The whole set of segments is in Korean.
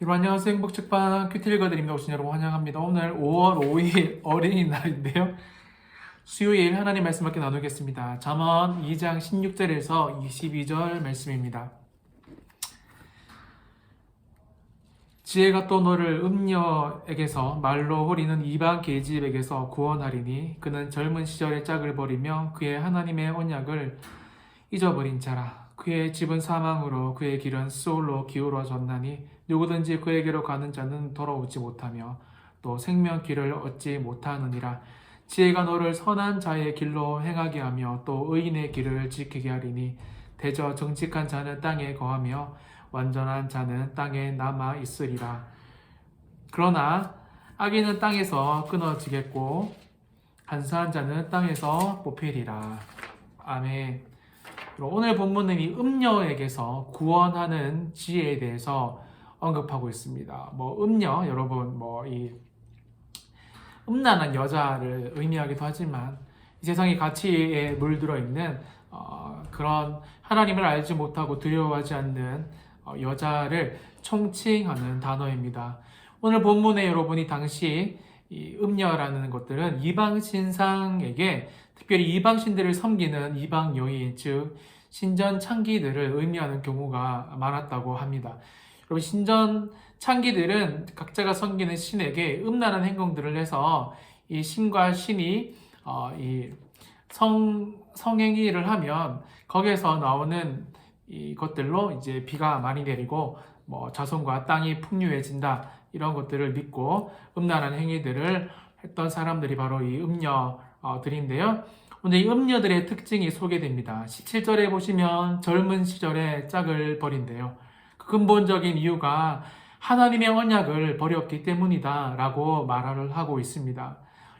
여러분 안녕하세요. 행복책방 큐티 읽어드립니다. 오신 여러분 환영합니다. 오늘 5월 5일 어린이날인데요. 수요일 하나님 말씀 함께 나누겠습니다. 잠언 2장 16절에서 22절 말씀입니다. 지혜가 또 너를 음녀에게서 말로 호리는 이방 계집에게서 구원하리니 그는 젊은 시절의 짝을 버리며 그의 하나님의 언약을 잊어버린 자라. 그의 집은 사망으로 그의 길은 수올로 기울어졌나니 누구든지 그에게로 가는 자는 돌아오지 못하며 또 생명길을 얻지 못하느니라. 지혜가 너를 선한 자의 길로 행하게 하며 또 의인의 길을 지키게 하리니 대저 정직한 자는 땅에 거하며 완전한 자는 땅에 남아 있으리라. 그러나 악인은 땅에서 끊어지겠고 간사한 자는 땅에서 뽑히리라. 아멘. 오늘 본문은 이 음녀에게서 구원하는 지혜에 대해서 언급하고 있습니다. 음녀 여러분 이 음란한 여자를 의미하기도 하지만 이 세상의 가치에 물들어 있는 그런 하나님을 알지 못하고 두려워하지 않는 여자를 총칭하는 단어입니다. 오늘 본문에 여러분이 당시 이 음녀라는 것들은 이방 신상에게 특별히 이방신들을 섬기는 이방 여인, 즉 신전 창기들을 의미하는 경우가 많았다고 합니다. 여러분 신전 창기들은 각자가 섬기는 신에게 음란한 행동들을 해서 이 신과 신이 이 성행위를 하면 거기에서 나오는 이것들로 이제 비가 많이 내리고 자손과 땅이 풍요해진다 이런 것들을 믿고 음란한 행위들을 했던 사람들이 바로 이 음녀들인데요. 오늘 이 음녀들의 특징이 소개됩니다. 17절에 보시면 젊은 시절에 짝을 버린대요. 그 근본적인 이유가 하나님의 언약을 버렸기 때문이다 라고 말을 하고 있습니다.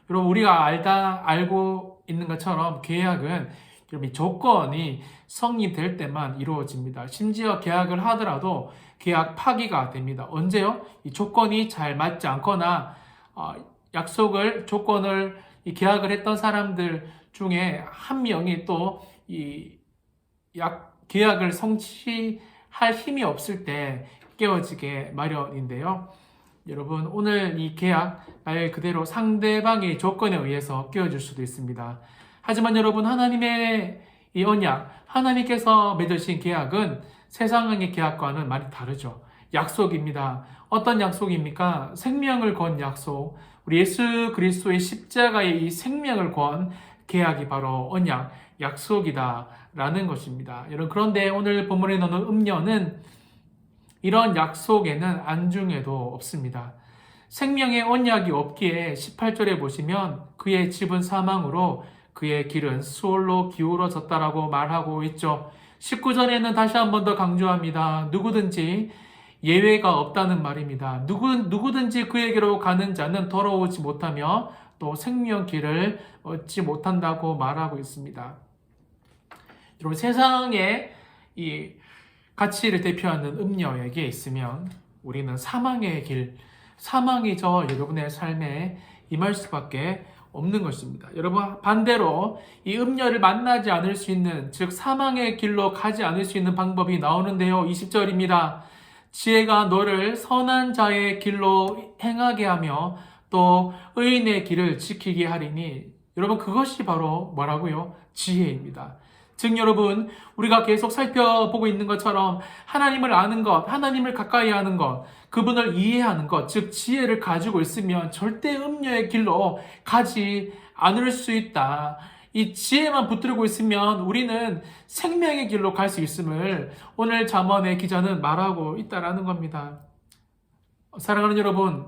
여러분 우리가 알고 있는 것처럼 계약은 여러분 조건이 성립될 때만 이루어집니다. 심지어 계약을 하더라도 계약 파기가 됩니다. 언제요? 이 조건이 잘 맞지 않거나 조건을 계약을 했던 사람들 중에 한 명이 또 이 계약을 성취할 힘이 없을 때 깨어지게 마련인데요. 여러분 오늘 이 계약 말 그대로 상대방의 조건에 의해서 깨어질 수도 있습니다. 하지만 여러분 하나님의 이 언약, 하나님께서 맺으신 계약은 세상의 계약과는 많이 다르죠. 약속입니다. 어떤 약속입니까? 생명을 건 약속. 우리 예수 그리스도의 십자가의 이 생명을 건 계약이 바로 언약, 약속이다라는 것입니다. 여러분 그런데 오늘 본문에 나오는 음녀는 이런 약속에는 안중에도 없습니다. 생명의 언약이 없기에 18절에 보시면 그의 집은 사망으로 그의 길은 수올로 기울어졌다라고 말하고 있죠. 19절에는 다시 한 번 더 강조합니다. 누구든지 예외가 없다는 말입니다. 누구든지 그에게로 가는 자는 돌아오지 못하며 또 생명길을 얻지 못한다고 말하고 있습니다. 여러분 세상에 이 가치를 대표하는 음녀에게 있으면 우리는 사망의 길, 사망이 저 여러분의 삶에 임할 수밖에 없는 것입니다. 여러분 반대로 이 음녀를 만나지 않을 수 있는, 즉 사망의 길로 가지 않을 수 있는 방법이 나오는데요. 20절입니다. 지혜가 너를 선한 자의 길로 행하게 하며 또 의인의 길을 지키게 하리니, 여러분 그것이 바로 뭐라고요? 지혜입니다. 즉 여러분 우리가 계속 살펴보고 있는 것처럼 하나님을 아는 것, 하나님을 가까이 하는 것, 그분을 이해하는 것, 즉 지혜를 가지고 있으면 절대 음녀의 길로 가지 않을 수 있다. 이 지혜만 붙들고 있으면 우리는 생명의 길로 갈 수 있음을 오늘 잠언의 기자는 말하고 있다라는 겁니다. 사랑하는 여러분,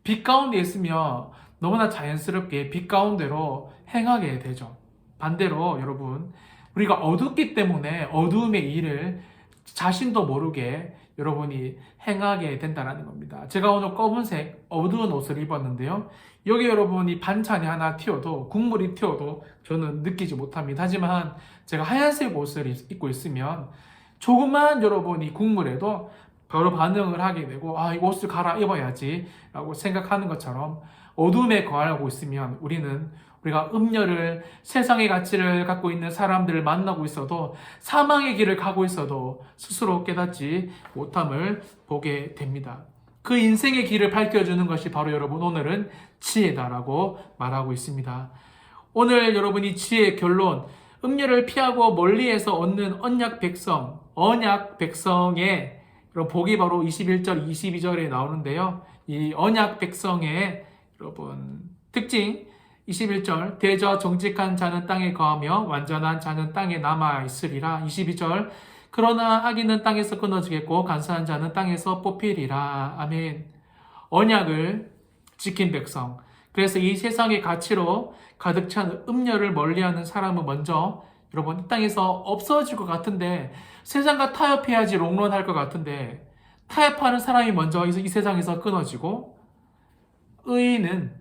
빛 가운데 있으며 너무나 자연스럽게 빛 가운데로 행하게 되죠. 반대로 여러분 우리가 어둡기 때문에 어두움의 일을 자신도 모르게 여러분이 행하게 된다는 겁니다. 제가 오늘 검은색 어두운 옷을 입었는데요. 여기 여러분이 반찬이 하나 튀어도, 국물이 튀어도 저는 느끼지 못합니다. 하지만 제가 하얀색 옷을 입고 있으면 조그만 여러분이 국물에도 바로 반응을 하게 되고, 이 옷을 갈아입어야지 라고 생각하는 것처럼 어둠에 거하고 있으면 우리가 음녀를, 세상의 가치를 갖고 있는 사람들을 만나고 있어도, 사망의 길을 가고 있어도 스스로 깨닫지 못함을 보게 됩니다. 그 인생의 길을 밝혀주는 것이 바로 여러분 오늘은 지혜다라고 말하고 있습니다. 오늘 여러분이 지혜의 결론, 음녀를 피하고 멀리에서 얻는 언약 백성의 그런 복이 바로 21절, 22절에 나오는데요. 이 언약 백성의 여러분 특징 21절 대저 정직한 자는 땅에 거하며 완전한 자는 땅에 남아 있으리라. 22절 그러나 악인은 땅에서 끊어지겠고 간사한 자는 땅에서 뽑히리라. 아멘. 언약을 지킨 백성. 그래서 이 세상의 가치로 가득 찬 음녀를 멀리하는 사람은 먼저 여러분 이 땅에서 없어질 것 같은데 세상과 타협해야지 롱런할 것 같은데 타협하는 사람이 먼저 이 세상에서 끊어지고 의인은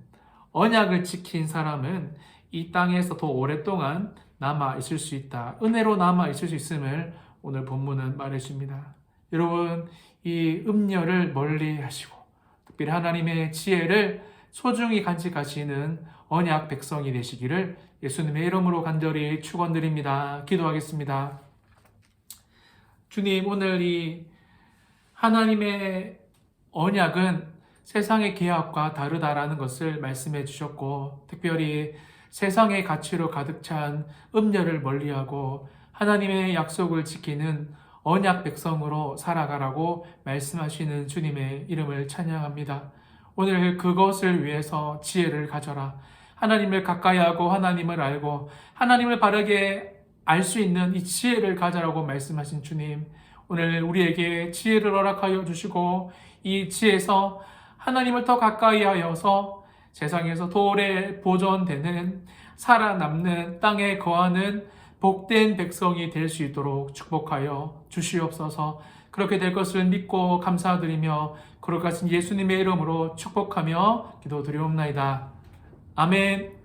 언약을 지킨 사람은 이 땅에서 더 오랫동안 남아 있을 수 있다. 은혜로 남아 있을 수 있음을 오늘 본문은 말해줍니다. 여러분 이 음녀를 멀리 하시고 특별히 하나님의 지혜를 소중히 간직하시는 언약 백성이 되시기를 예수님의 이름으로 간절히 축원드립니다. 기도하겠습니다. 주님 오늘 이 하나님의 언약은 세상의 계약과 다르다라는 것을 말씀해 주셨고 특별히 세상의 가치로 가득 찬 음녀를 멀리하고 하나님의 약속을 지키는 언약 백성으로 살아가라고 말씀하시는 주님의 이름을 찬양합니다. 오늘 그것을 위해서 지혜를 가져라. 하나님을 가까이 하고 하나님을 알고 하나님을 바르게 알 수 있는 이 지혜를 가져라고 말씀하신 주님, 오늘 우리에게 지혜를 허락하여 주시고 이 지혜에서 하나님을 더 가까이 하여서 세상에서 더 오래 보존되는 살아남는 땅에 거하는 복된 백성이 될 수 있도록 축복하여 주시옵소서. 그렇게 될 것을 믿고 감사드리며 거룩하신 예수님의 이름으로 축복하며 기도드리옵나이다. 아멘.